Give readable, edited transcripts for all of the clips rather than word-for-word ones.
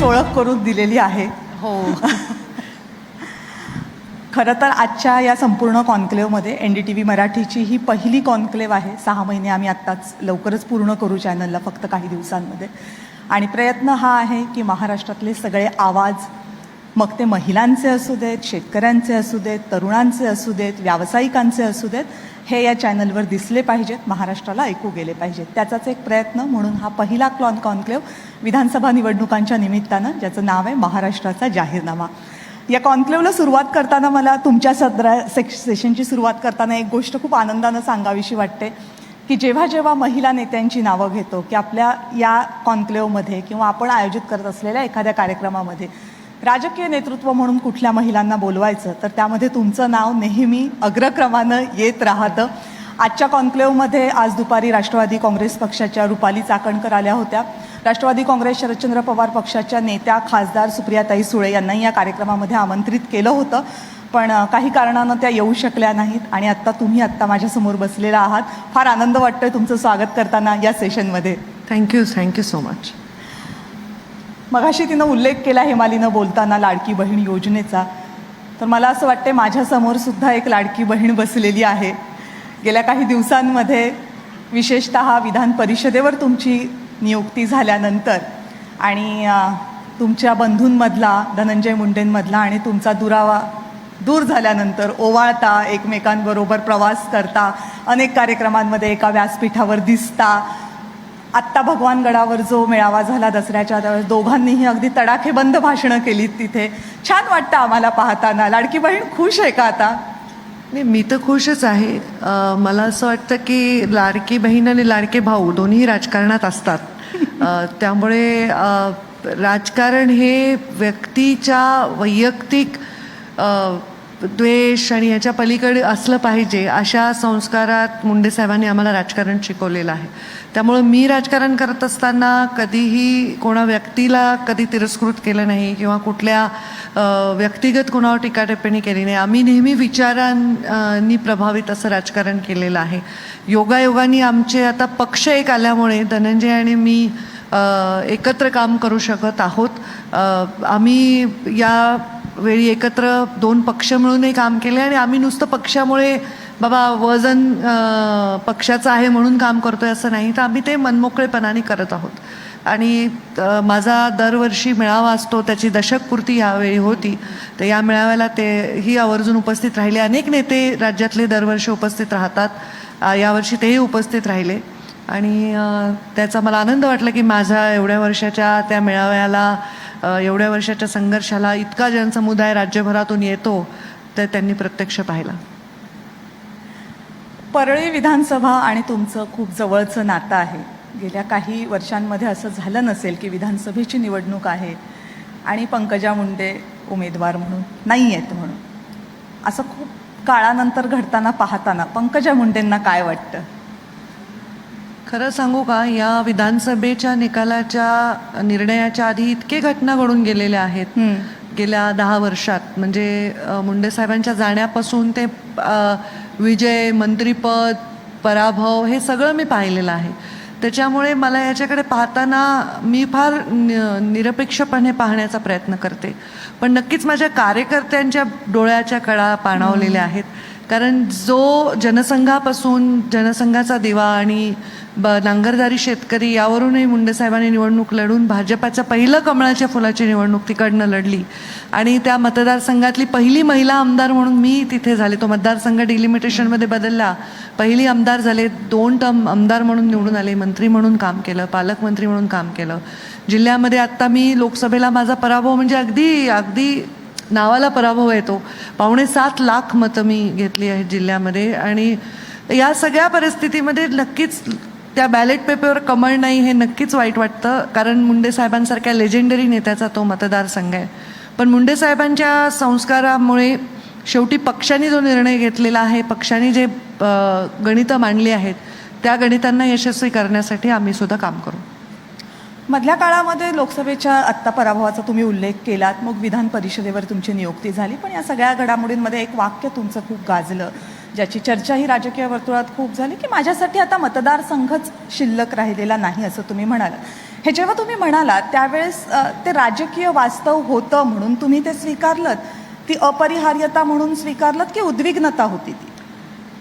ओळख करून दिलेली आहे. हो. खरं तर आजच्या या संपूर्ण कॉन्क्लेव्हमध्ये NDTV मराठीची ही पहिली कॉन्क्लेव्ह आहे. 6 महिने आम्ही आत्ताच लवकरच पूर्ण करू चॅनलला, फक्त काही दिवसांमध्ये. आणि प्रयत्न हा आहे की महाराष्ट्रातले सगळे आवाज, मग ते महिलांचे असू देत, शेतकऱ्यांचे असू देत, तरुणांचे असू देत, व्यावसायिकांचे असू देत, हे या चॅनलवर दिसले पाहिजेत, महाराष्ट्राला ऐकू गेले पाहिजेत. त्याचाच एक प्रयत्न म्हणून हा पहिला कॉन्क्लेव्ह विधानसभा निवडणुकांच्या निमित्तानं, ज्याचं नाव आहे महाराष्ट्राचा जाहीरनामा. या कॉन्क्लेव्हला सुरुवात करताना मला तुमच्या सेशनची सुरुवात करताना एक गोष्ट खूप आनंदानं सांगावीशी वाटते की जेव्हा जेव्हा महिला नेत्यांची नावं घेतो की आपल्या या कॉन्क्लेव्हमध्ये किंवा आपण आयोजित करत असलेल्या एखाद्या कार्यक्रमामध्ये राजकीय नेतृत्व म्हणून कुठल्या महिलांना बोलवायचं, तर त्यामध्ये तुमचं नाव नेहमी अग्रक्रमानं येत राहतं. आजच्या कॉन्क्लेव्हमध्ये आज दुपारी राष्ट्रवादी काँग्रेस पक्षाच्या रुपाली चाकणकर आल्या होत्या. राष्ट्रवादी काँग्रेस शरदचंद्र पवार पक्षाच्या नेत्या खासदार सुप्रियाताई सुळे यांनाही या कार्यक्रमामध्ये आमंत्रित केलं होतं, पण काही कारणानं त्या येऊ शकल्या नाहीत. आणि आत्ता तुम्ही माझ्यासमोर बसलेला आहात. फार आनंद वाटतोय तुमचं स्वागत करताना या सेशनमध्ये. Thank you so much. मगाशी तिनं उल्लेख केला हेमालीनं बोलताना लाडकी बहीण योजनेचा, तर मला असं वाटते माझ्यासमोर सुद्धा एक लाडकी बहीण बसलेली आहे. गेल्या काही दिवसांमध्ये विशेषतः विधान परिषदेवर तुमची नियुक्ती झाल्यानंतर आणि तुमच्या बंधूंमधला, धनंजय मुंडेंमधला आणि तुमचा दुरावा दूर झाल्यानंतर ओवाळता, एकमेकांबरोबर प्रवास करता, अनेक कार्यक्रमांमध्ये एका व्यासपीठावर दिसता. आत्ता भगवानगडावर जो मेळावा झाला दसऱ्याच्या त्यावेळेस दोघांनीही अगदी तडाखेबंद भाषणं केलीत तिथे. छान वाटतं आम्हाला पाहताना. लाडकी बहीण खुश आहे का आता? नाही, मी तर खुशच आहे. मला असं वाटतं की लाडकी बहीण आणि लाडके भाऊ दोन्ही राजकारणात असतात. त्यामुळे राजकारण हे व्यक्तीच्या वैयक्तिक द्वेष आणि ह्याच्या पलीकडे असलं पाहिजे, अशा संस्कारात मुंडे साहेबांनी आम्हाला राजकारण शिकवलेलं आहे. त्यामुळं मी राजकारण करत असताना कधीही कोणा व्यक्तीला कधी तिरस्कृत केलं नाही किंवा कुठल्या व्यक्तिगत कोणावर टीकाटिप्पणी केली नाही. आम्ही नेहमी विचारांनी प्रभावित असं राजकारण केलेलं आहे. योगायोगाने आमचे आता पक्ष एक आल्यामुळे धनंजय आणि मी एकत्र काम करू शकत आहोत. आम्ही या वेळी एकत्र 2 पक्ष मिळूनही काम केले आणि आम्ही नुसतं पक्षामुळे बाबा वजन पक्षाचं आहे म्हणून काम करतोय असं नाही, तर आम्ही ते मनमोकळेपणाने करत आहोत. आणि माझा दरवर्षी मेळावा असतो, त्याची दशकपूर्ती यावेळी होती, तर या मेळाव्याला तेही आवर्जून उपस्थित राहिले. अनेक नेते राज्यातले दरवर्षी उपस्थित राहतात. यावर्षी तेही उपस्थित राहिले आणि त्याचा मला आनंद वाटला की माझ्या एवढ्या वर्षाच्या त्या मेळाव्याला, एवढ्या वर्षाच्या संघर्षाला इतका जनसमुदाय राज्यभरातून येतो, तर त्यांनी प्रत्यक्ष पाहिला. परळी विधानसभा आणि तुमचं खूप जवळचं नातं आहे. गेल्या काही वर्षांमध्ये असं झालं नसेल की विधानसभेची निवडणूक आहे आणि पंकजा मुंडे उमेदवार म्हणून नाही आहेत म्हणून. असं खूप काळानंतर घडताना पाहताना पंकजा मुंडेंना काय वाटतं? खरं सांगू का, या विधानसभेच्या निकालाच्या निर्णयाच्या आधी इतके घटना घडून गेलेल्या आहेत गेल्या 10 वर्षात. म्हणजे मुंडे साहेबांच्या जाण्यापासून ते विजय, मंत्रिपद, पराभव, हे सगळं मी पाहिलेलं आहे. त्याच्यामुळे मला याच्याकडे पाहताना मी फार निरपेक्षपणे पाहण्याचा प्रयत्न करते. पण नक्कीच माझ्या कार्यकर्त्यांच्या डोळ्याच्या कळा पाणावलेल्या आहेत. कारण जो जनसंघापासून, जनसंघाचा दिवा आणि नांगरदारी शेतकरी यावरूनही मुंडे साहेबांनी निवडणूक लढून भाजपाचं पहिलं कमळाच्या फुलाची निवडणूक तिकडनं लढली आणि त्या मतदारसंघातली पहिली महिला आमदार म्हणून मी तिथे झाले. तो मतदारसंघ डिलिमिटेशनमध्ये बदलला, पहिली आमदार झाले, 2 टर्म आमदार म्हणून निवडून आले, मंत्री म्हणून काम केलं, पालकमंत्री म्हणून काम केलं. जिल्ह्यामध्ये आत्ता मी लोकसभेला माझा पराभव म्हणजे अगदी नावाला पराभव येतो. 7.25 लाख मतं मी घेतली आहेत जिल्ह्यामध्ये. आणि या सगळ्या परिस्थितीमध्ये नक्कीच त्या बॅलेट पेपरवर कमळ नाही हे नक्कीच वाईट वाटतं, कारण मुंडे साहेबांसारख्या लेजेंडरी नेत्याचा तो मतदारसंघ आहे. पण मुंडे साहेबांच्या संस्कारामुळे शेवटी पक्षाने जो निर्णय घेतलेला आहे, पक्षाने जे गणितं मांडली आहेत, त्या गणितांना यशस्वी करण्यासाठी आम्ही सुद्धा काम करू. मधल्या काळामध्ये लोकसभेच्या आत्ता पराभवाचा तुम्ही उल्लेख केलात, मग विधान परिषदेवर तुमची नियुक्ती झाली, पण या सगळ्या घडामोडींमध्ये एक वाक्य तुमचं खूप गाजलं ज्याची चर्चाही राजकीय वर्तुळात खूप झाली, की माझ्यासाठी आता मतदारसंघच शिल्लक राहिलेला नाही असं तुम्ही म्हणालात. हे जेव्हा तुम्ही म्हणालात त्यावेळेस ते राजकीय वास्तव होतं म्हणून तुम्ही ते स्वीकारलत, ती अपरिहार्यता म्हणून स्वीकारलत, की उद्विग्नता होती ती?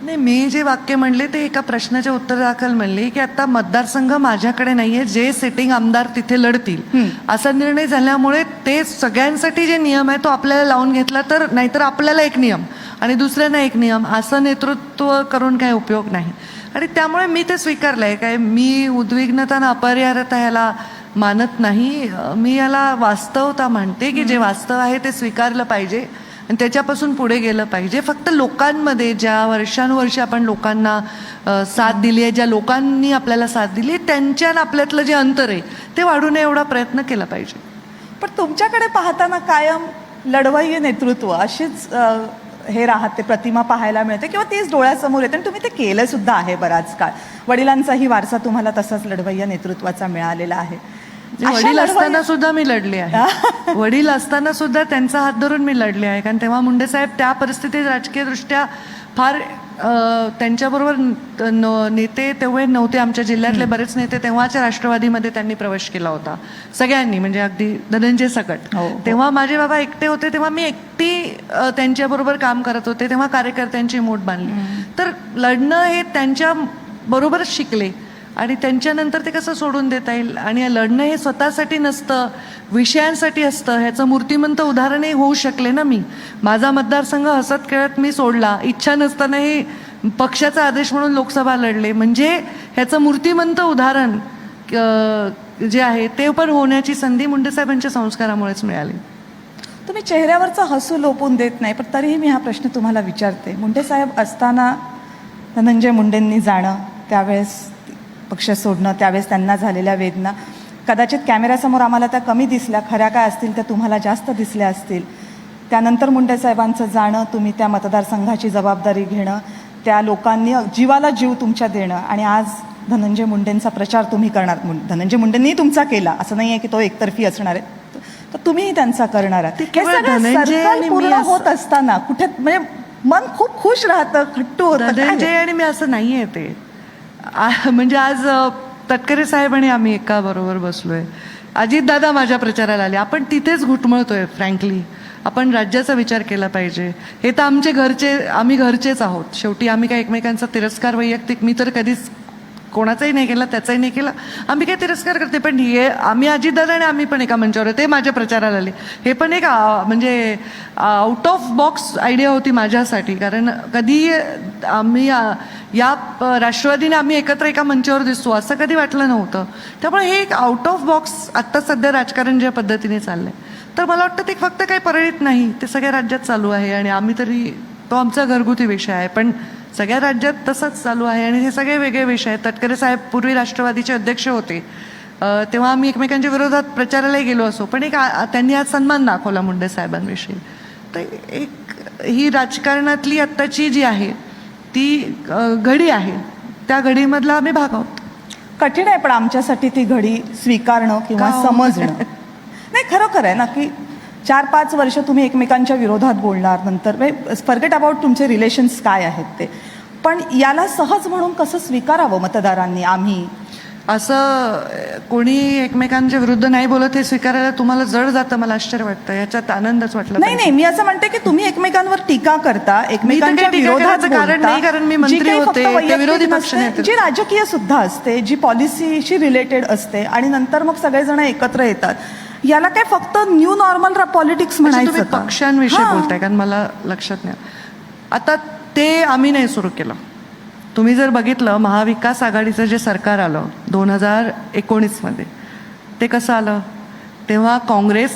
नाही, मी जे वाक्य म्हणले ते एका प्रश्नाच्या उत्तरादाखल म्हणले की आता मतदारसंघ माझ्याकडे नाहीये, जे सिटिंग आमदार तिथे लढतील असा निर्णय झाल्यामुळे ते सगळ्यांसाठी जे नियम आहे तो आपल्याला लावून घेतला तर, नाहीतर आपल्याला एक नियम आणि दुसऱ्यांना एक नियम असं नेतृत्व करून काही उपयोग नाही. आणि त्यामुळे मी ते स्वीकारलंय. काय मी उद्विग्नता ना अपरिहार्यता ह्याला मानत नाही, मी याला वास्तवता म्हणते की जे वास्तव आहे ते स्वीकारलं पाहिजे आणि त्याच्यापासून पुढे गेलं पाहिजे. फक्त लोकांमध्ये ज्या वर्षानुवर्षे आपण लोकांना साथ दिली आहे, ज्या लोकांनी आपल्याला साथ दिली आहे, त्यांच्या आणि आपल्यातलं जे अंतर आहे ते वाढू नये एवढा प्रयत्न केला पाहिजे. पण तुमच्याकडे पाहताना कायम लढवय्ये नेतृत्व अशीच हे राहते, प्रतिमा पाहायला मिळते किंवा तेच डोळ्यासमोर येते आणि तुम्ही ते केलं सुद्धा आहे बराच काळ. वडिलांचाही वारसा तुम्हाला तसाच लढवय्या नेतृत्वाचा मिळालेला आहे. वडील असताना सुद्धा मी लढले आहे. वडील असताना सुद्धा त्यांचा हात धरून मी लढले आहे. कारण तेव्हा मुंडे साहेब त्या परिस्थितीत राजकीयदृष्ट्या फार त्यांच्याबरोबर नेते तेव्हा नव्हते. आमच्या जिल्ह्यातले बरेच नेते तेव्हाच्या राष्ट्रवादीमध्ये त्यांनी प्रवेश केला होता सगळ्यांनी, म्हणजे अगदी धनंजय सकट. तेव्हा माझे बाबा एकटे होते, तेव्हा मी एकटी त्यांच्याबरोबर काम करत होते. तेव्हा कार्यकर्त्यांची मूठ बांधली. तर लढणं हे त्यांच्या बरोबरच शिकले आणि त्यांच्यानंतर ते कसं सोडून देता येईल. आणि लढणं हे स्वतःसाठी नसतं, विषयांसाठी असतं. ह्याचं मूर्तिमंत उदाहरणही होऊ शकले ना मी. माझा मतदारसंघ हसत खेळत मी सोडला, इच्छा नसतानाही पक्षाचा आदेश म्हणून लोकसभा लढले. म्हणजे ह्याचं मूर्तिमंत उदाहरण जे आहे ते पण होण्याची संधी मुंडेसाहेबांच्या संस्कारामुळेच मिळाली. तुम्ही चेहऱ्यावरचं हसू लोपून देत नाही, पण तरीही मी हा प्रश्न तुम्हाला विचारते. मुंडेसाहेब असताना धनंजय मुंडेंनी जाणं, त्यावेळेस पक्ष सोडणं, त्यावेळेस त्यांना झालेल्या वेदना कदाचित कॅमेऱ्यासमोर आम्हाला त्या कमी दिसल्या, खऱ्या काय असतील त्या तुम्हाला जास्त दिसल्या असतील. त्यानंतर मुंडेसाहेबांचं जाणं, तुम्ही त्या मतदारसंघाची जबाबदारी घेणं, त्या लोकांनी जीवाला जीव तुमच्या देणं आणि आज धनंजय मुंडेंचा प्रचार तुम्ही करणार. धनंजय मुंडेंनी तुमचा केला, असं नाही आहे की तो एकतर्फी असणार आहे, तर तुम्हीही त्यांचा करणार आहात. हे सगळं सर्कल पूर्ण होत असताना कुठे म्हणजे मन खूप खुश राहतं, खट्टू होतं. धनंजय आणि मी असं नाही आहे ते. म्हणजे आज तटकरे साहेब आणि आम्ही एका बरोबर बसलोय. अजितदादा माझ्या प्रचाराला आले, आपण तिथेच घुटमळतोय. फ्रँकली आपण राज्याचा विचार केला पाहिजे. हे तर आमचे घरचे, आम्ही घरचेच आहोत शेवटी. आम्ही काय एकमेकांचा तिरस्कार वैयक्तिक मी तर कधीच कोणाचाही नाही केला, त्याचाही नाही केला. आम्ही काय तिरस्कार करते, पण हे आम्ही अजितदादा आणि आम्ही पण एका मंचावर, ते माझ्या प्रचाराला आले. हे पण एक म्हणजे आउट ऑफ बॉक्स आयडिया होती माझ्यासाठी. कारण कधी आम्ही या राष्ट्रवादीने आम्ही एकत्र एका मंचावर दिसतो असं कधी वाटलं नव्हतं. त्यामुळे हे एक आउट ऑफ बॉक्स आत्ता सध्या राजकारण ज्या पद्धतीने चाललंय, तर मला वाटतं ते फक्त काही परळीत नाही, ते सगळ्या राज्यात चालू आहे. आणि आम्ही तरी, तो आमचा घरगुती विषय आहे, पण सगळ्या राज्यात तसंच चालू आहे. आणि हे सगळे वेगळे विषय आहेत. तटकरे साहेब पूर्वी राष्ट्रवादीचे अध्यक्ष होते, तेव्हा आम्ही एकमेकांच्या विरोधात प्रचारालाही गेलो असो, पण एक त्यांनी आज सन्मान दाखवला मुंडे साहेबांविषयी. तर एक ही राजकारणातली आत्ताची जी आहे ती घडी आहे, त्या घडीमधला आम्ही भाग आहोत. कठीण आहे पण आमच्यासाठी ती घडी स्वीकारणं किंवा समजणं. नाही, खरोखर आहे ना की 4-5 वर्ष तुम्ही एकमेकांच्या विरोधात बोलणार, नंतर फॉरगेट अबाउट तुमचे रिलेशन्स काय आहेत ते, पण याला सहज म्हणून कसं स्वीकारावं मतदारांनी? आम्ही असं कोणी एकमेकांच्या विरुद्ध नाही बोलत हे स्वीकारायला तुम्हाला जड जातं, मला आश्चर्य वाटतं. याच्यात आनंदच वाटला. नाही, मी असं म्हणते की तुम्ही एकमेकांवर टीका करता, एकमेकांच्या विरोधात कारण नाही, कारण मी मंत्री होते, ते विरोधी पक्ष नेते, जी राजकीय सुद्धा असते, जी पॉलिसीशी रिलेटेड असते आणि नंतर मग सगळेजण एकत्र येतात. याला काय फक्त न्यू नॉर्मल पॉलिटिक्स म्हणायचं? तुम्ही पक्षांविषयी बोलताय, कारण मला लक्षात नाही. आता ते आम्ही नाही सुरू केलं. तुम्ही जर बघितलं, महाविकास आघाडीचं जे सरकार आलं 2019 ते कसं आलं? तेव्हा काँग्रेस,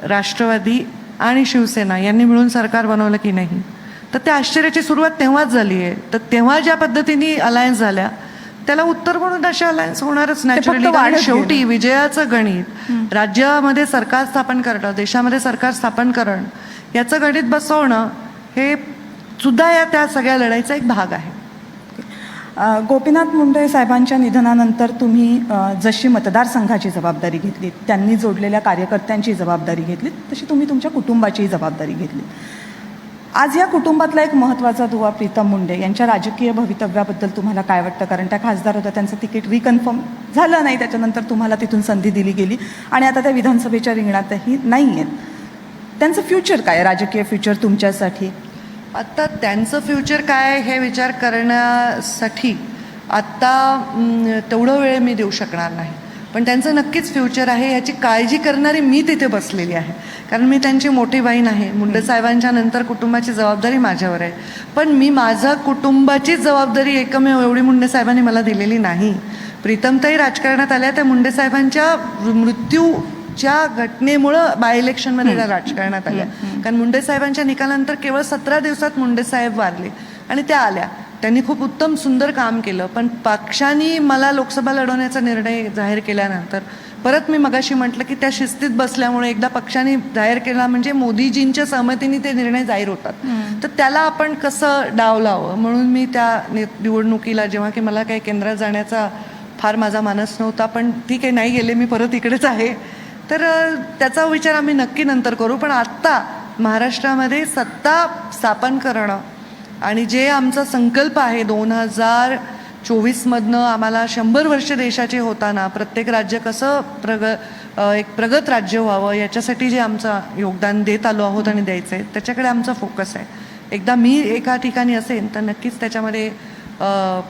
राष्ट्रवादी आणि शिवसेना यांनी मिळून सरकार बनवलं की नाही? तर त्या आश्चर्याची सुरुवात तेव्हाच झाली आहे. तर तेव्हा ज्या पद्धतीने अलायन्स झाल्या त्याला उत्तर म्हणून अशा अलायन्स होणारच नॅचरली. कारण शेवटी विजयाचं गणित, राज्यामध्ये सरकार स्थापन करणं, देशामध्ये सरकार स्थापन करणं, याचं गणित बसवणं हे सुद्धा या त्या सगळ्या लढाईचा एक भाग आहे. गोपीनाथ मुंडे साहेबांच्या निधनानंतर तुम्ही जशी मतदारसंघाची जबाबदारी घेतली, त्यांनी जोडलेल्या कार्यकर्त्यांची जबाबदारी घेतली, तशी तुम्ही तुमच्या कुटुंबाची जबाबदारी घेतली. आज या कुटुंबातला एक महत्त्वाचा दुवा प्रीतम मुंडे यांच्या राजकीय भवितव्याबद्दल तुम्हाला काय वाटतं? कारण त्या खासदार होत्या, त्यांचं तिकीट रिकन्फर्म झालं नाही, त्याच्यानंतर तुम्हाला तिथून संधी दिली गेली आणि आता त्या विधानसभेच्या रिंगणातही नाही आहेत. त्यांचं फ्युचर काय, राजकीय फ्युचर तुमच्यासाठी? आत्ता त्यांचं फ्युचर काय हे विचार करण्यासाठी आत्ता तेवढं वेळ मी देऊ शकणार नाही. पण त्यांचं नक्कीच फ्युचर आहे याची काळजी करणारी मी तिथे बसलेली आहे. कारण मी त्यांची मोठी बहीण आहे. मुंडे साहेबांच्या नंतर कुटुंबाची जबाबदारी माझ्यावर आहे. पण मी माझा कुटुंबाचीच जबाबदारी एकमेव एवढी मुंडे साहेबांनी मला दिलेली नाही. प्रीतमताई राजकारणात आल्या त्या मुंडे साहेबांच्या मृत्यूच्या घटनेमुळं बाय इलेक्शनमध्ये त्या राजकारणात आल्या. कारण मुंडे साहेबांच्या निकालानंतर केवळ 17 दिवसात मुंडे साहेब वारले आणि त्या आल्या. त्यांनी खूप उत्तम सुंदर काम केलं. पण पक्षाने मला लोकसभा लढवण्याचा निर्णय जाहीर केल्यानंतर परत मी मगाशी म्हटलं की त्या शिस्तीत बसल्यामुळे एकदा पक्षाने जाहीर केला म्हणजे मोदीजींच्या सहमतीने ते निर्णय जाहीर होतात. तर त्याला आपण कसं डाव लावं म्हणून मी त्या निवडणुकीला जेव्हा की मला काही केंद्रात जाण्याचा फार माझा मानस नव्हता, पण ठीक आहे नाही गेले, मी परत इकडेच आहे. तर त्याचा विचार आम्ही नक्की नंतर करू. पण आत्ता महाराष्ट्रामध्ये सत्ता स्थापन करणं आणि जे आमचा संकल्प आहे 2024मधनं आम्हाला 100 वर्ष देशाचे होताना प्रत्येक राज्य कसं एक प्रगत राज्य व्हावं याच्यासाठी जे आमचं योगदान देत आलो आहोत आणि द्यायचं आहे त्याच्याकडे आमचा फोकस आहे. एकदा मी एका ठिकाणी असेन तर नक्कीच त्याच्यामध्ये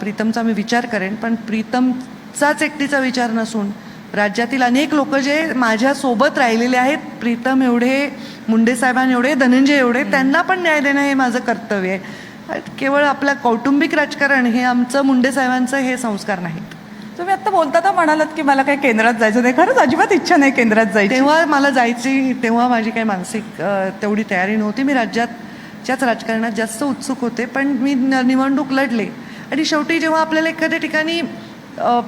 प्रीतमचा मी विचार करेन. पण प्रीतमचाच एकटीचा विचार नसून राज्यातील अनेक लोक जे माझ्यासोबत राहिलेले आहेत, प्रीतम एवढे, मुंडे साहेबांनी एवढे, धनंजय एवढे, त्यांना पण न्याय देणं हे माझं कर्तव्य आहे. केवळ आपलं कौटुंबिक राजकारण हे आमचं मुंडे साहेबांचं हे संस्कार नाहीत. तुम्ही आत्ता बोलताना म्हणालात की मला काही केंद्रात जायचं नाही. खरंच अजिबात इच्छा नाही केंद्रात जायची. तेव्हा मला जायची, तेव्हा माझी काही मानसिक तेवढी तयारी नव्हती. मी राज्याच्याच राजकारणात जास्त उत्सुक होते. पण मी निवडणूक लढले आणि शेवटी जेव्हा आपल्याला एखाद्या ठिकाणी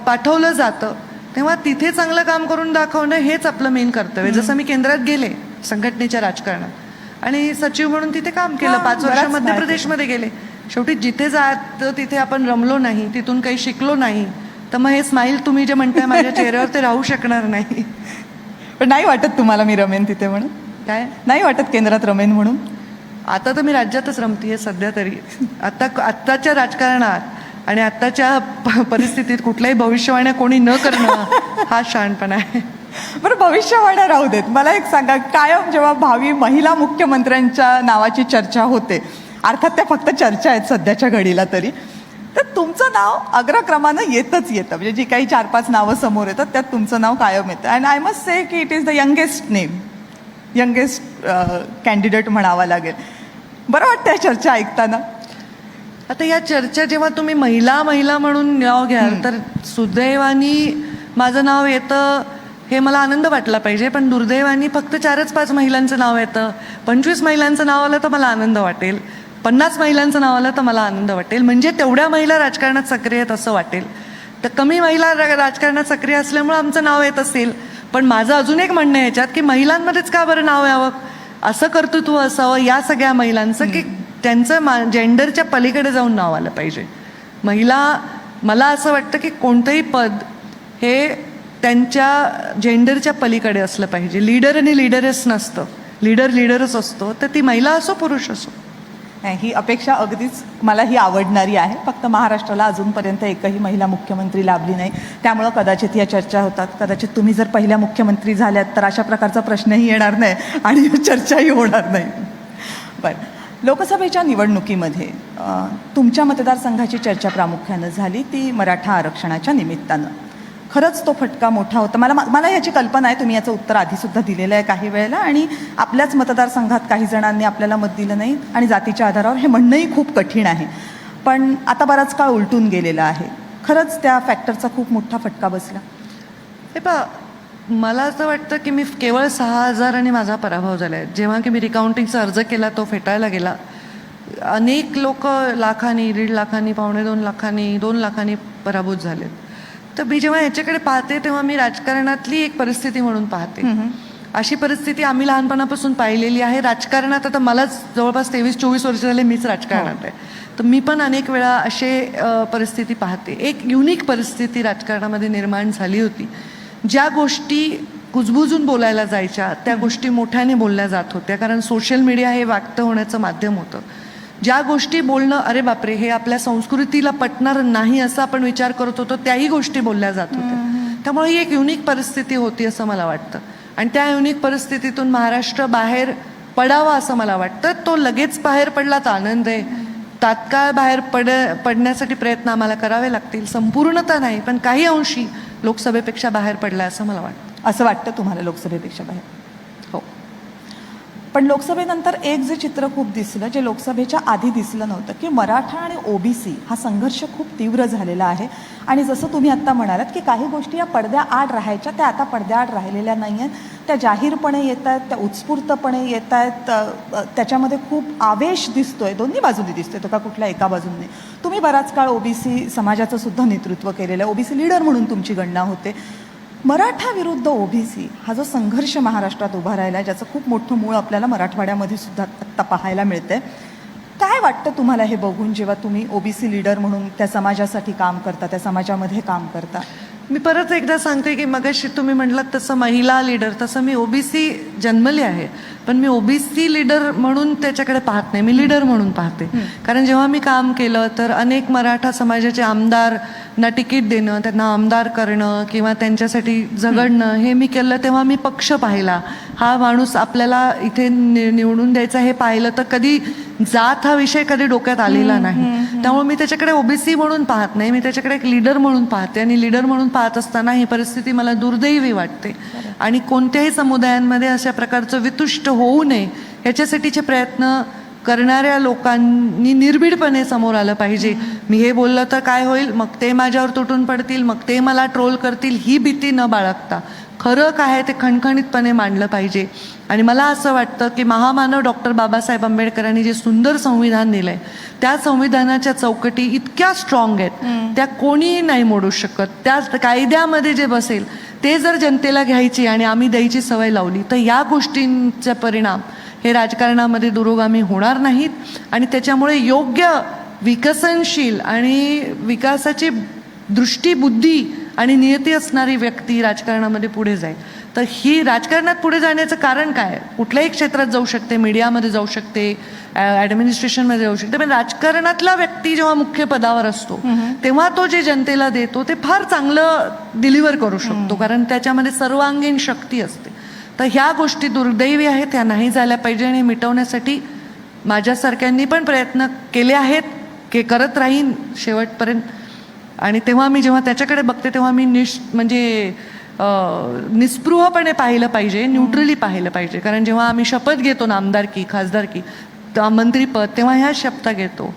पाठवलं जातं तेव्हा तिथे चांगलं काम करून दाखवणं हेच आपलं मेन कर्तव्य. जसं मी केंद्रात गेले संघटनेच्या राजकारणात आणि सचिव म्हणून तिथे काम केलं. 5 वर्ष मध्य प्रदेशमध्ये गेले. शेवटी जिथे जात तिथे आपण रमलो नाही, तिथून काही शिकलो नाही, तर मग हे स्माईल तुम्ही जे म्हणताय माझ्या चेहऱ्यावर ते राहू शकणार नाही. पण नाही वाटत तुम्हाला मी रमेन तिथे म्हणून? काय नाही वाटत केंद्रात रमेन म्हणून? आता तर मी राज्यातच रमतीये सध्या तरी. आत्ताच्या राजकारणात आणि आत्ताच्या परिस्थितीत कुठल्याही भविष्यवाण्या कोणी न करणं हा शहाणपणा आहे. बरं, भविष्यवाण्या राहू देत. मला एक सांगा, कायम जेव्हा भावी महिला मुख्यमंत्र्यांच्या नावाची चर्चा होते, अर्थात त्या फक्त चर्चा आहेत सध्याच्या घडीला तरी, तर तुमचं नाव अग्रक्रमानं येतच येतं. म्हणजे जी काही 4-5 नावं समोर येतात त्यात तुमचं नाव कायम येतं. अँड आय मस्ट से की it is the youngest name, youngest candidate म्हणावा लागेल. बरं वाटतं या चर्चा ऐकताना? आता या चर्चा जेव्हा तुम्ही महिला म्हणून नाव घ्याल तर सुदैवानी माझं नाव येतं हे मला आनंद वाटला पाहिजे. पण दुर्दैवानी फक्त 4-5 महिलांचं नाव येतं. 25 महिलांचं नाव आलं तर मला आनंद वाटेल. 50 महिलांचं नाव आलं तर मला आनंद वाटेल. म्हणजे तेवढ्या महिला राजकारणात सक्रिय आहेत असं वाटेल. तर कमी महिला राजकारणात सक्रिय असल्यामुळे आमचं नाव येत असेल. पण माझं अजून एक म्हणणं आहे याच्यात की महिलांमध्येच का बरं नाव यावं, असं कर्तृत्व असावं या सगळ्या महिलांचं की त्यांचं जेंडरच्या पलीकडे जाऊन नाव आलं पाहिजे. मला असं वाटतं की कोणतंही पद हे त्यांच्या जेंडरच्या पलीकडे असलं पाहिजे. लीडर आणि लीडरच नसतं, लीडरच असतो. तर ती महिला असो पुरुष असो. ही अपेक्षा अगदीच मला ही आवडणारी आहे. फक्त महाराष्ट्राला अजूनपर्यंत एकही महिला मुख्यमंत्री लाभली नाही, त्यामुळं कदाचित या चर्चा होतात. कदाचित तुम्ही जर पहिल्या मुख्यमंत्री झाल्यात तर अशा प्रकारचा प्रश्नही येणार नाही आणि चर्चाही होणार नाही. बरं, लोकसभेच्या निवडणुकीमध्ये तुमच्या मतदारसंघाची चर्चा प्रामुख्यानं झाली ती मराठा आरक्षणाच्या निमित्तानं. खरंच तो फटका मोठा होता. मला याची कल्पना आहे, तुम्ही याचं उत्तर आधीसुद्धा दिलेलं आहे काही वेळेला, आणि आपल्याच मतदारसंघात काही जणांनी आपल्याला मत दिलं नाही आणि जातीच्या आधारावर हे म्हणणंही खूप कठीण आहे. पण आता बराच काळ उलटून गेलेला आहे. खरंच त्या फॅक्टरचा खूप मोठा फटका बसला. हे पहा, मला असं वाटतं की मी केवळ 6,000 आणि माझा पराभव झाला आहे. जेव्हा की मी रिकाउंटिंगचा अर्ज केला तो फेटाळला गेला. अनेक लोक लाखांनी, 1.5 लाखांनी, 2.25 लाखांनी, 2 लाखांनी पराभूत झालेत. तर मी जेव्हा याच्याकडे पाहते तेव्हा मी राजकारणातली एक परिस्थिती म्हणून पाहते. अशी परिस्थिती आम्ही लहानपणापासून पाहिलेली आहे राजकारणात. आता मलाच जवळपास 23-24 वर्ष झाले मीच राजकारणात आहे. तर मी पण अनेक वेळा असे परिस्थिती पाहते. एक युनिक परिस्थिती राजकारणामध्ये निर्माण झाली होती. ज्या गोष्टी कुजबुजून बोलायला जायच्या त्या गोष्टी मोठ्याने बोलल्या जात होत्या, कारण सोशल मीडिया हे व्यक्त होण्याचं माध्यम होतं. ज्या गोष्टी बोलणं अरे बापरे हे आपल्या संस्कृतीला पटणार नाही असं आपण विचार करत होतो, त्याही गोष्टी बोलल्या जात होत्या. त्यामुळे ही एक युनिक परिस्थिती होती असं मला वाटतं, आणि त्या युनिक परिस्थितीतून महाराष्ट्र बाहेर पडावा असं मला वाटतं. तो लगेच बाहेर पडला तर आनंद आहे. तात्काळ बाहेर पडण्यासाठी प्रयत्न आम्हाला करावे लागतील. संपूर्णतः नाही, पण काही अंशी लोकसभेपेक्षा बाहेर पडला असं मला वाटतं. असं वाटतं तुम्हाला लोकसभेपेक्षा बाहेर? हो. पण लोकसभेनंतर एक जे चित्र खूप दिसलं, जे लोकसभेच्या आधी दिसलं नव्हतं, की मराठा आणि ओबीसी हा संघर्ष खूप तीव्र झालेला आहे. आणि जसं तुम्ही आत्ता म्हणालात की काही गोष्टी या पडद्याआड राहायच्या, त्या आता पडद्याआड राहिलेल्या नाही आहेत. त्या जाहीरपणे येत आहेत, त्या उत्स्फूर्तपणे येत आहेत. त्याच्यामध्ये खूप आवेश दिसतोय, दोन्ही बाजूंनी दिसतोय, तो का कुठल्या एका बाजूने. तुम्ही बराच काळ ओबीसी समाजाचं सुद्धा नेतृत्व केलेलं आहे, ओबीसी लीडर म्हणून तुमची गणना होते. मराठा विरुद्ध ओबीसी हा जो संघर्ष महाराष्ट्रात उभा राहिला आहे, ज्याचं खूप मोठं मूळ आपल्याला मराठवाड्यामध्ये सुद्धा आत्ता पाहायला मिळतंय, काय वाटतं तुम्हाला हे बघून, जेव्हा तुम्ही ओबीसी लीडर म्हणून त्या समाजासाठी काम करता, त्या समाजामध्ये काम करता? मी परत एकदा सांगते की मगाशी तुम्ही म्हटलात तसं महिला लीडर, तसं मी ओबीसी जन्मले आहे, पण मी ओबीसी लीडर म्हणून त्याच्याकडे पाहत नाही, मी लीडर म्हणून पाहते. कारण जेव्हा मी काम केलं तर अनेक मराठा समाजाचे आमदारना तिकीट देणं, त्यांना आमदार करणं किंवा त्यांच्यासाठी झगडणं हे मी केलं, तेव्हा मी पक्ष पाहिला. हा माणूस आपल्याला इथे निवडून द्यायचा हे पाहिलं, तर कधी जात हा विषय कधी डोक्यात आलेला नाही. त्यामुळे मी त्याच्याकडे ओबीसी म्हणून पाहत नाही, मी त्याच्याकडे एक लीडर म्हणून पाहते. आणि लीडर म्हणून पाहत असताना ही परिस्थिती मला दुर्दैवी वाटते, आणि कोणत्याही समुदायांमध्ये अशा प्रकारचं वितुष्ट होऊ नये ह्याच्यासाठीचे प्रयत्न करणाऱ्या लोकांनी निर्भीडपणे समोर आलं पाहिजे. मी हे बोललं तर काय होईल, मग ते माझ्यावर तुटून पडतील, मग ते मला ट्रोल करतील, ही भीती न बाळगता खरं काय आहे ते खणखणीतपणे मांडलं पाहिजे. आणि मला असं वाटतं की महामानव डॉक्टर बाबासाहेब आंबेडकरांनी जे सुंदर संविधान दिलंय, त्या संविधानाच्या चौकटी इतक्या स्ट्रॉंग आहेत, त्या कोणीही नाही मोडू शकत. त्या कायद्यामध्ये जे बसेल ते जर जनतेला घ्यायची आणि आम्ही द्यायची सवय लावली, तर या गोष्टींचा परिणाम हे राजकारणामध्ये दुरोगामी होणार नाहीत. आणि त्याच्यामुळे योग्य विकसनशील आणि विकासाची दृष्टी, बुद्धी आणि नियती असणारी व्यक्ती राजकारणामध्ये पुढे जाईल. तर ही राजकारणात पुढे जाण्याचं कारण काय? कुठल्याही क्षेत्रात जाऊ शकते, मीडियामध्ये जाऊ शकते, ॲडमिनिस्ट्रेशनमध्ये जाऊ शकते, पण राजकारणातला व्यक्ती जेव्हा मुख्य पदावर असतो तेव्हा तो जे जनतेला देतो ते फार चांगलं डिलिव्हर करू शकतो, कारण त्याच्यामध्ये सर्वांगीण शक्ती असते. तर ह्या गोष्टी दुर्दैवी आहेत, त्या नाही झाल्या पाहिजे, आणि मिटवण्यासाठी माझ्यासारख्यांनी पण प्रयत्न केले आहेत, करत राहीन शेवटपर्यंत. आणि तेव्हा मी जेव्हा त्याच्याकडे बघते तेव्हा मी म्हणजे निस्पृहपणे पाहिलं पाहिजे, न्यूट्रली पाहिलं पाहिजे. कारण जेव्हा आम्ही शपथ घेतो ना, आमदारकी, खासदारकी, मंत्रीपद, तेव्हा ह्या शपथ घेतो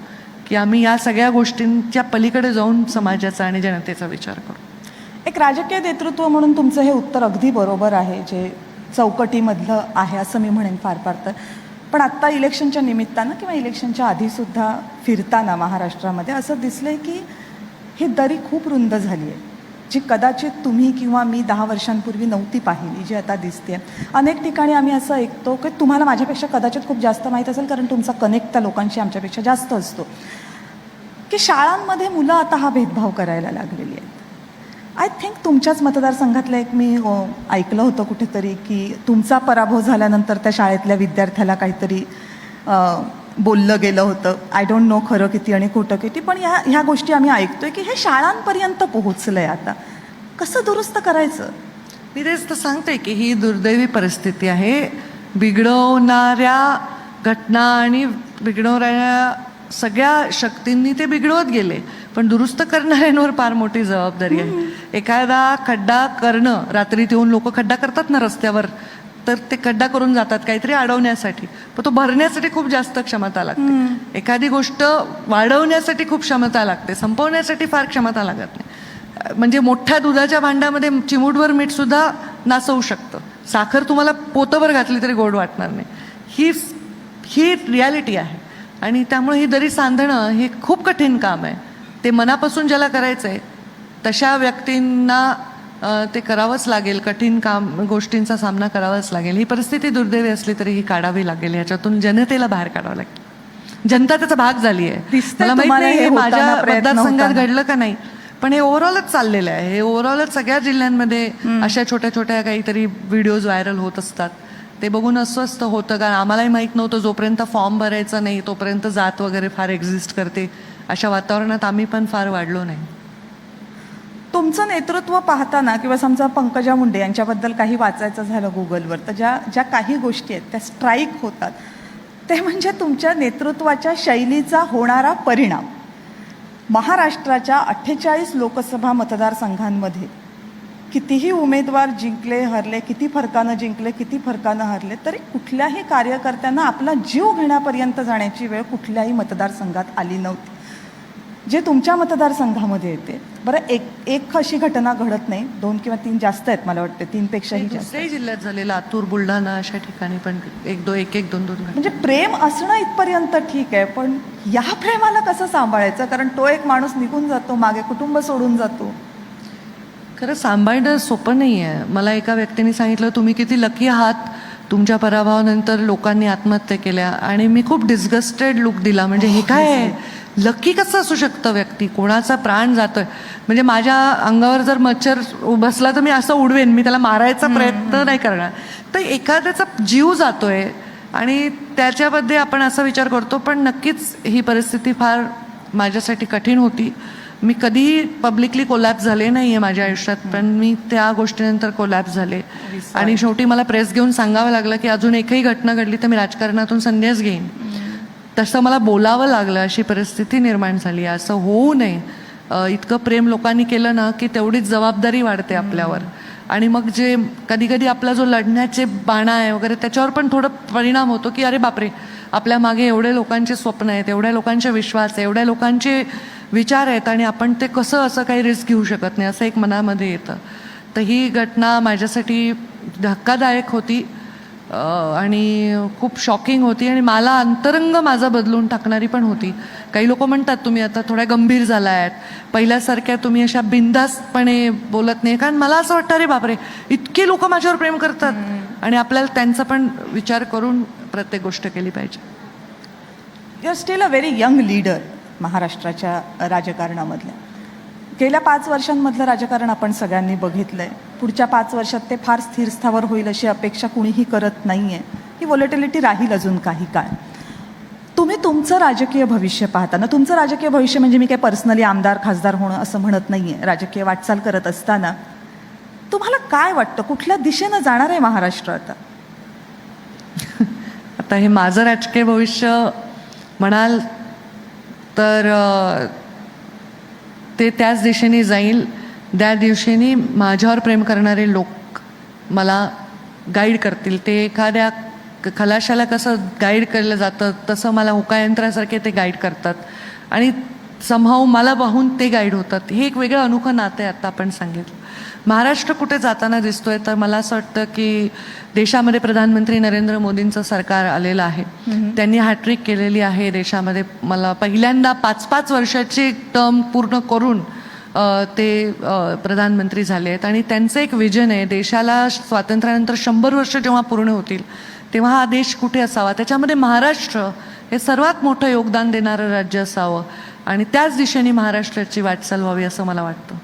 की आम्ही या सगळ्या गोष्टींच्या पलीकडे जाऊन समाजाचा आणि जनतेचा विचार करू. एक राजकीय नेतृत्व म्हणून तुमचं हे उत्तर अगदी बरोबर आहे, जे चौकटीमधलं आहे असं मी म्हणेन फार फार तर. पण आत्ता इलेक्शनच्या निमित्तानं किंवा इलेक्शनच्या आधीसुद्धा फिरताना महाराष्ट्रामध्ये असं दिसलंय की ही दरी खूप रुंद झाली आहे, जी कदाचित तुम्ही किंवा मी 10 वर्षांपूर्वी नव्हती पाहिली, जी आता दिसते. अनेक ठिकाणी आम्ही असं ऐकतो की तुम्हाला माझ्यापेक्षा कदाचित खूप जास्त माहीत असेल, कारण तुमचा कनेक्ट त्या लोकांशी आमच्यापेक्षा जास्त असतो, की शाळांमध्ये मुलं आता हा भेदभाव करायला लागलेली आहेत. आय थिंक तुमच्याच मतदारसंघातलं एक मी ऐकलं होतं कुठेतरी की तुमचा पराभव झाल्यानंतर त्या शाळेतल्या विद्यार्थ्याला काहीतरी बोललं गेलं होतं. आय डोंट नो खरं किती आणि खोटं किती, पण ह्या गोष्टी आम्ही ऐकतोय की हे शाळांपर्यंत पोहोचलंय. आता कसं दुरुस्त करायचं? मी तेच तर सांगते की ही दुर्दैवी परिस्थिती आहे. बिघडवणाऱ्या घटना आणि बिघडवणाऱ्या सगळ्या शक्तींनी ते बिघडवत गेले, पण दुरुस्त करणाऱ्यांवर फार मोठी जबाबदारी आहे. एखादा खड्डा करणं, रात्रीत येऊन लोक खड्डा करतात ना रस्त्यावर, तर ते खड्डा करून जातात काहीतरी अडवण्यासाठी, पण तो भरण्यासाठी खूप जास्त क्षमता लागते. एखादी गोष्ट वाढवण्यासाठी खूप क्षमता लागते, संपवण्यासाठी फार क्षमता लागत नाही. म्हणजे मोठ्या दुधाच्या भांड्यामध्ये चिमूटभर मीठ सुद्धा नासवू शकतं. साखर तुम्हाला पोतभर घातली तरी गोड वाटणार नाही. ही रियालिटी आहे. आणि त्यामुळे ही दरी सांधणं हे खूप कठीण काम आहे. ते मनापासून ज्याला करायचं आहे तशा व्यक्तींना ते करावंच लागेल. कठीण गोष्टींचा सामना करावाच लागेल. ही परिस्थिती दुर्दैवी असली तरी ही काढावी लागेल. याच्यातून जनतेला बाहेर काढावं लागेल. जनता त्याचा भाग झाली आहे. मला माहिती नाही माझ्या मतदारसंघात घडलं का नाही, पण हे ओव्हरऑलच चाललेलं आहे. हे ओव्हरऑलच सगळ्या जिल्ह्यांमध्ये अशा छोट्या छोट्या काहीतरी व्हिडिओज व्हायरल होत असतात. ते बघून अस्वस्थ होतं, कारण आम्हालाही माहीत नव्हतं जोपर्यंत फॉर्म भरायचा नाही तोपर्यंत जात वगैरे फार एक्झिस्ट करते. अशा वातावरणात आम्ही पण फार वाढलो नाही. तुमचं नेतृत्व पाहताना किंवा समजा पंकजा मुंडे यांच्याबद्दल काही वाचायचं झालं गुगलवर, तर ज्या काही गोष्टी आहेत त्या स्ट्राईक होतात, ते म्हणजे तुमच्या नेतृत्वाच्या शैलीचा होणारा परिणाम. महाराष्ट्राच्या 48 लोकसभा मतदारसंघांमध्ये कितीही उमेदवार जिंकले हरले, किती फरकानं जिंकले, किती फरकानं हरले, तरी कुठल्याही कार्यकर्त्यांना आपला जीव घेण्यापर्यंत जाण्याची वेळ कुठल्याही मतदारसंघात आली नव्हती. जे तुमच्या मतदारसंघामध्ये येते, बरं एक अशी घटना घडत नाही, 2 किंवा 3 जास्त आहेत मला वाटते, 3 पेक्षाही जास्त. दुसऱ्याही जिल्ह्यात झाले, लातूर, बुलढाणा अशा ठिकाणी पण 1-2 म्हणजे प्रेम असणं इथपर्यंत ठीक आहे, पण या प्रेमाला कसं सांभाळायचं? कारण तो एक माणूस निघून जातो, मागे कुटुंब सोडून जातो. खरं सांभाळणं सोपं नाही आहे. मला एका व्यक्तीने सांगितलं, तुम्ही किती लकी आहात, तुमच्या पराभवानंतर लोकांनी आत्महत्या केल्या. आणि मी खूप डिस्गस्टेड लुक दिला, म्हणजे हे काय आहे, लकी कसं असू शकतं व्यक्ती, कोणाचा प्राण जातोय. म्हणजे माझ्या अंगावर जर मच्छर बसला तर मी असं उडवेन, मी त्याला मारायचा प्रयत्न नाही करणार. तर एखाद्याचा जीव जातोय आणि त्याच्यामध्ये आपण असा विचार करतो. पण नक्कीच ही परिस्थिती फार माझ्यासाठी कठीण होती. मी कधीही पब्लिकली कोलॅप्स झाले नाही आहे माझ्या आयुष्यात, पण मी त्या गोष्टीनंतर कोलॅप्स झाले. आणि शेवटी मला प्रेस घेऊन सांगावं लागलं की अजून एकही घटना घडली तर मी राजकारणातून संन्यास घेईन. तसं मला बोलावं लागलं, अशी परिस्थिती निर्माण झाली. असं होऊ नये. इतकं प्रेम लोकांनी केलं ना की तेवढीच जबाबदारी वाढते आपल्यावर. आणि मग जे कधी कधी आपला जो लढण्याचे बाणा आहे वगैरे त्याच्यावर पण थोडं परिणाम होतो की अरे बापरे, आपल्या मागे एवढे लोकांचे स्वप्न आहेत, एवढ्या लोकांचे विश्वास आहे, एवढ्या लोकांचे विचार आहेत, आणि आपण ते कसं असं काही रिस्क घेऊ शकत नाही, असं एक मनामध्ये येतं. तर ही घटना माझ्यासाठी धक्कादायक होती आणि खूप शॉकिंग होती, आणि मला अंतरंग माझा बदलून टाकणारी पण होती. काही लोक म्हणतात तुम्ही आता थोड्या गंभीर झाला आहेत, पहिल्यासारख्या तुम्ही अशा बिनधास्तपणे बोलत नाही. कारण मला असं वाटतं अरे बापरे, इतके लोक माझ्यावर प्रेम करतात, आणि आपल्याला त्यांचा पण विचार करून प्रत्येक गोष्ट केली पाहिजे. You are still a very young leader महाराष्ट्राच्या राजकारणामधल्या. गेल्या 5 वर्षांमधलं राजकारण आपण सगळ्यांनी बघितलंय. पुढच्या 5 वर्षात ते फार स्थिर स्थावर होईल अशी अपेक्षा कुणीही करत नाहीये. ही व्हॉलेटिलिटी राहील अजून काही काळ. तुम्ही तुमचं राजकीय भविष्य पाहताना, तुमचं राजकीय भविष्य म्हणजे मी काय पर्सनली आमदार खासदार होणं असं म्हणत नाहीये, राजकीय वाटचाल करत असताना तुम्हाला काय वाटतं, कुठल्या दिशेनं जाणार आहे महाराष्ट्र आता? आता हे माझं राजकीय भविष्य म्हणाल तर ते त्याच दिशेने जाईल त्या दिवशीने माझ्यावर प्रेम करणारे लोक मला गाईड करतील. ते एखाद्या खलाशाला कसं गाईड केलं जातं तसं मला होकायंत्रासारखे ते गाईड करतात, आणि समहाऊ मला पाहून ते गाईड होतात. हे एक वेगळं अनोखं नातं आहे. आता आपण सांगितलं महाराष्ट्र कुठे जाताना दिसतोय, तर मला असं वाटतं की देशामध्ये प्रधानमंत्री नरेंद्र मोदींचं सरकार आलेलं आहे. त्यांनी हॅट्रिक केलेली आहे देशामध्ये. मला पहिल्यांदा 5-5 वर्षाची टर्म पूर्ण करून ते प्रधानमंत्री झाले आहेत, आणि त्यांचं एक विजन आहे, देशाला स्वातंत्र्यानंतर 100 वर्ष जेव्हा पूर्ण होतील तेव्हा हा देश कुठे असावा, त्याच्यामध्ये महाराष्ट्र हे सर्वात मोठं योगदान देणारं राज्य असावं, आणि त्याच दिशेने महाराष्ट्राची वाटचाल व्हावी असं मला वाटतं.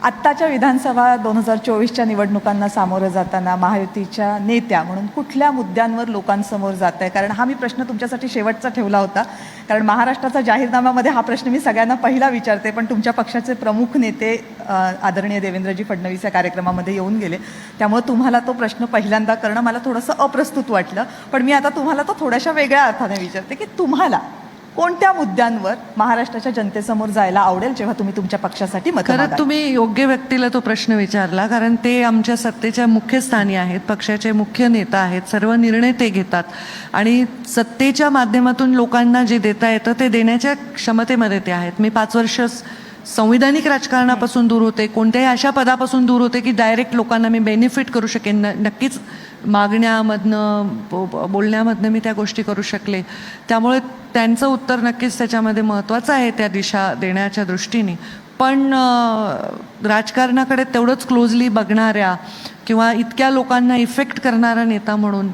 आत्ताच्या विधानसभा 2024च्या निवडणुकांना सामोरं जाताना महायुतीच्या नेत्या म्हणून कुठल्या मुद्द्यांवर लोकांसमोर जात आहे? कारण हा मी प्रश्न तुमच्यासाठी शेवटचा ठेवला होता, कारण महाराष्ट्राचा जाहीरनाम्यामध्ये हा प्रश्न मी सगळ्यांना पहिला विचारते, पण तुमच्या पक्षाचे प्रमुख नेते आदरणीय देवेंद्रजी फडणवीस या कार्यक्रमामध्ये येऊन गेले, त्यामुळे तुम्हाला तो प्रश्न पहिल्यांदा करणं मला थोडंसं अप्रस्तुत वाटलं. पण मी आता तुम्हाला तो थोड्याशा वेगळ्या अर्थाने विचारते की तुम्हाला कोणत्या मुद्द्यांवर महाराष्ट्राच्या जनतेसमोर जायला आवडेल जेव्हा तुम्ही तुमच्या पक्षासाठी मत मागाल? खरं तुम्ही योग्य व्यक्तीला तो प्रश्न विचारला, कारण ते आमच्या सत्तेच्या मुख्य स्थानी आहेत, पक्षाचे मुख्य नेता आहेत, सर्व निर्णय ते घेतात, आणि सत्तेच्या माध्यमातून लोकांना जे देता येतं ते देण्याच्या क्षमतेमध्ये ते आहेत. मी 5 वर्ष संविधानिक राजकारणापासून दूर होते, कोणत्याही अशा पदापासून दूर होते की डायरेक्ट लोकांना मी बेनिफिट करू शकेन. नक्कीच मागण्यामधनं बोलण्यामधनं मी त्या गोष्टी करू शकले, त्यामुळे त्यांचं उत्तर नक्कीच त्याच्यामध्ये महत्त्वाचं आहे त्या दिशा देण्याच्या दृष्टीने. पण राजकारणाकडे तेवढंच क्लोजली बघणाऱ्या किंवा इतक्या लोकांना इफेक्ट करणारा नेता म्हणून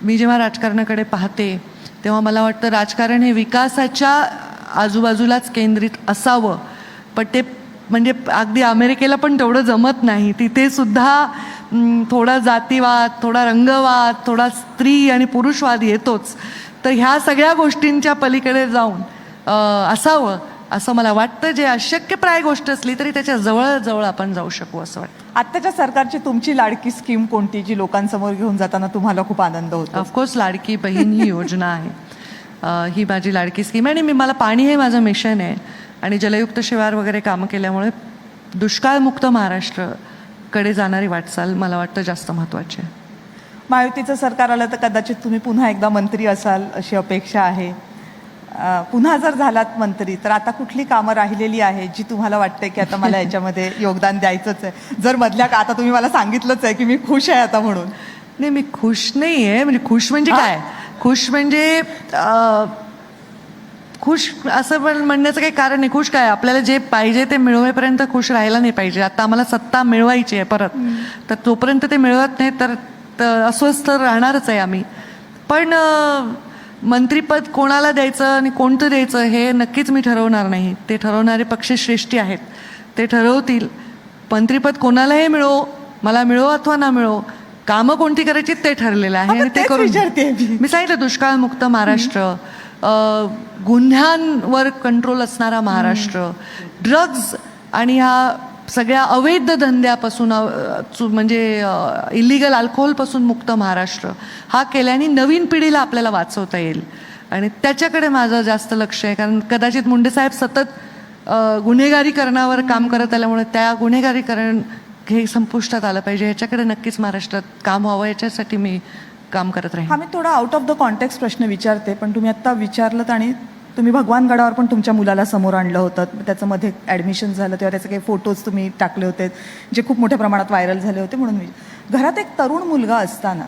मी जेव्हा राजकारणाकडे पाहते तेव्हा मला वाटतं राजकारण हे विकासाच्या आजूबाजूलाच केंद्रित असावं पण ते म्हणजे अगदी अमेरिकेला पण तेवढं जमत नाही. तिथे सुद्धा थोडा जातीवाद, थोडा रंगवाद, थोडा स्त्री आणि पुरुषवाद येतोच. तर ह्या सगळ्या गोष्टींच्या पलीकडे जाऊन असावं असं मला वाटतं. जे अशक्यप्राय गोष्ट असली तरी त्याच्या जवळ आपण जाऊ शकू असं वाटतं. आत्ताच्या सरकारची तुमची लाडकी स्कीम कोणती, जी लोकांसमोर घेऊन जाताना तुम्हाला खूप आनंद होतो? ऑफकोर्स लाडकी बहीण ही योजना आहे. ही माझी लाडकी स्कीम आहे आणि मला पाणी हे माझं मिशन आहे आणि जलयुक्त शिवार वगैरे कामं केल्यामुळे दुष्काळमुक्त महाराष्ट्रकडे जाणारी वाटचाल मला वाटतं जास्त महत्त्वाची आहे. महायुतीचं सरकार आलं तर कदाचित तुम्ही पुन्हा एकदा मंत्री असाल अशी अपेक्षा आहे. पुन्हा जर झालात मंत्री तर आता कुठली कामं राहिलेली आहे जी तुम्हाला वाटते की आता मला याच्यामध्ये योगदान द्यायचंच आहे? जर मधल्या आता तुम्ही मला सांगितलंच आहे की मी खुश आहे आता म्हणून. नाही, मी खुश नाही आहे. म्हणजे खुश म्हणजे काय? खुश म्हणजे खुश असं पण म्हणण्याचं काही कारण नाही. खुश काय, आपल्याला जे पाहिजे ते मिळवेपर्यंत खुश राहायला नाही पाहिजे. आता आम्हाला सत्ता मिळवायची आहे परत, तर तोपर्यंत ते मिळवत नाही तर अस्वस्थ राहणारच आहे आम्ही. पण मंत्रीपद कोणाला द्यायचं आणि कोणतं द्यायचं हे नक्कीच मी ठरवणार नाही. ते ठरवणारे पक्षश्रेष्ठी आहेत, ते ठरवतील. मंत्रीपद कोणालाही मिळो, मला मिळो अथवा ना मिळो, कामं कोणती करायची ते ठरलेलं आहे आणि ते करून. मी सांगितलं दुष्काळमुक्त महाराष्ट्र, गुन्ह्यांवर कंट्रोल असणारा महाराष्ट्र, ड्रग्ज आणि ह्या सगळ्या अवैध धंद्यापासून म्हणजे इलिगल अल्कोहोलपासून मुक्त महाराष्ट्र हा केल्याने नवीन पिढीला आपल्याला वाचवता येईल आणि त्याच्याकडे माझं जास्त लक्ष आहे. कारण कदाचित मुंडेसाहेब सतत गुन्हेगारीकरणावर काम करत आल्यामुळे त्या गुन्हेगारीकरण हे संपुष्टात आलं पाहिजे, ह्याच्याकडे नक्कीच महाराष्ट्रात काम व्हावं, याच्यासाठी मी काम करत राहीन. हा, मी थोडा आउट ऑफ द कॉन्टेक्स्ट प्रश्न विचारते, पण तुम्ही आत्ता विचारलं आणि तुम्ही भगवानगडावर पण तुमच्या मुलाला समोर आणलं होतं. त्याचं मध्ये ॲडमिशन झालं तेव्हा त्याचे काही फोटोज तुम्ही टाकले होते जे खूप मोठ्या प्रमाणात व्हायरल झाले होते. म्हणून मी घरात एक तरुण मुलगा असताना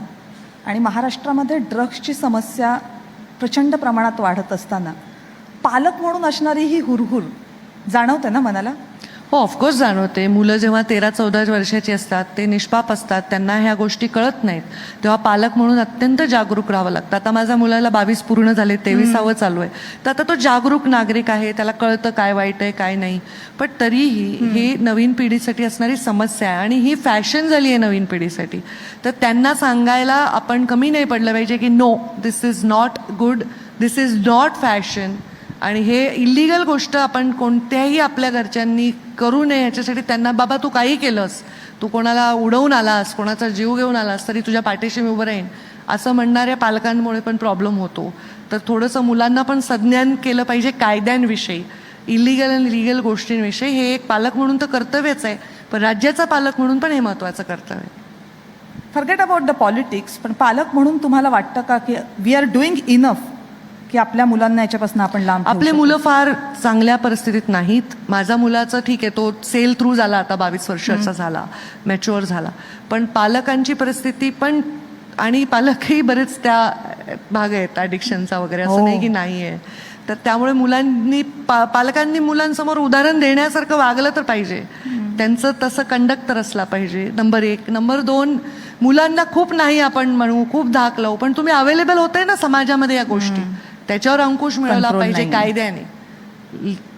आणि महाराष्ट्रामध्ये ड्रग्सची समस्या प्रचंड प्रमाणात वाढत असताना पालक म्हणून असणारी ही हुरहुर जाणवते ना मनाला? हो, ऑफकोर्स जाणवते. मुलं जेव्हा 13-14 वर्षाची असतात, ते निष्पाप असतात, त्यांना ह्या गोष्टी कळत नाहीत, तेव्हा पालक म्हणून अत्यंत जागरूक राहावं लागतं. आता माझ्या मुलाला 22 पूर्ण झाले, 23ावं चालू आहे, तर आता तो जागरूक नागरिक आहे, त्याला कळतं काय वाईट आहे काय नाही. पण तरीही ही नवीन पिढीसाठी असणारी समस्या आहे आणि ही फॅशन झाली आहे नवीन पिढीसाठी. तर त्यांना सांगायला आपण कमी नाही पडलं पाहिजे की no, this is not good, this is not fashion. आणि हे इलिगल गोष्ट आपण कोणत्याही आपल्या घरच्यांनी करू नये. याच्यासाठी त्यांना, बाबा तू काही केलंस, तू कोणाला उडवून आलास, कोणाचा जीव घेऊन आलास, तरी तुझ्या पाठीशी मी उभं राहीन, असं म्हणणाऱ्या पालकांमुळे पण प्रॉब्लेम होतो. तर थोडंसं मुलांना पण संज्ञान केलं पाहिजे कायद्यांविषयी, इलिगल आणि लिगल गोष्टींविषयी. हे एक पालक म्हणून तर कर्तव्यच आहे, पण राज्याचा पालक म्हणून पण हे महत्त्वाचं कर्तव्य आहे. फॉरगेट अबाउट द पॉलिटिक्स, पण पालक म्हणून तुम्हाला वाटतं का की वी आर डुईंग इनफ की आपल्या मुलांना याच्यापासून आपण लांब? आपले मुलं फार चांगल्या परिस्थितीत नाहीत. माझा मुलाचं ठीक आहे, तो सेल थ्रू झाला, आता 22 वर्षाचा झाला, मॅच्युअर झाला. पण पालकांची परिस्थिती पण, आणि पालकही बरेच त्या भाग आहेत ॲडिक्शनचा वगैरे, असं नाही की नाही आहे. तर त्यामुळे मुलांनी पालकांनी मुलांसमोर उदाहरण देण्यासारखं वागलं तर पाहिजे, त्यांचं तसं कंडक्ट तर असला पाहिजे, नंबर 1. नंबर 2, मुलांना खूप नाही आपण म्हणू, खूप धाक लावू, पण तुम्ही अवेलेबल होताय ना समाजामध्ये या गोष्टी, त्याच्यावर अंकुश मिळवला पाहिजे कायद्याने.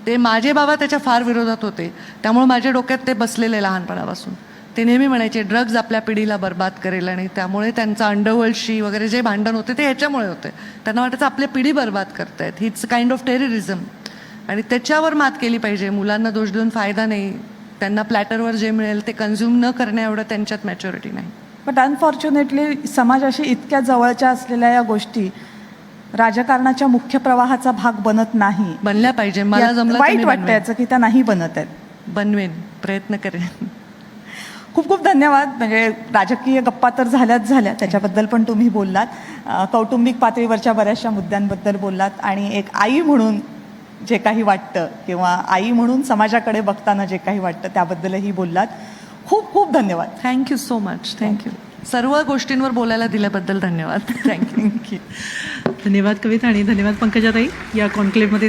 ते माझे बाबा त्याच्या फार विरोधात होते, त्यामुळे माझ्या डोक्यात ते बसलेले लहानपणापासून. ते नेहमी म्हणायचे ड्रग्ज आपल्या पिढीला बर्बाद करेल, आणि त्यामुळे त्यांचं अंडरवर्ल्डशी वगैरे जे भांडण होते ते ह्याच्यामुळे होते. त्यांना वाटायचं आपल्या पिढी बर्बाद करतायत, हिट्स काइंड ऑफ टेररिझम, आणि त्याच्यावर मात केली पाहिजे. मुलांना दोष देऊन फायदा नाही, त्यांना प्लॅटरवर जे मिळेल ते कन्झ्युम न करण्या एवढं त्यांच्यात मॅच्युरिटी नाही. बट अनफॉर्च्युनेटली समाजाशी इतक्या जवळच्या असलेल्या या गोष्टी राजकारणाच्या मुख्य प्रवाहाचा भाग बनत नाही. बनल्या पाहिजे. मला जमलं, वाईट वाटतं याचं की त्या नाही बनत आहेत. बनवेन, प्रयत्न करेन. खूप खूप धन्यवाद. म्हणजे राजकीय गप्पा तर झाल्याच झाल्या, त्याच्याबद्दल पण तुम्ही बोललात, कौटुंबिक पातळीवरच्या बऱ्याचशा मुद्द्यांबद्दल बोललात, आणि एक आई म्हणून जे काही वाटतं किंवा आई म्हणून समाजाकडे बघताना जे काही वाटतं त्याबद्दलही बोललात. खूप खूप धन्यवाद. Thank you so much. थँक्यू. सर्व गोष्टींवर बोलायला दिल्याबद्दल धन्यवाद. थँक्यू. धन्यवाद कविता, आणि धन्यवाद पंकजाताई या कॉन्क्लेव्हमध्ये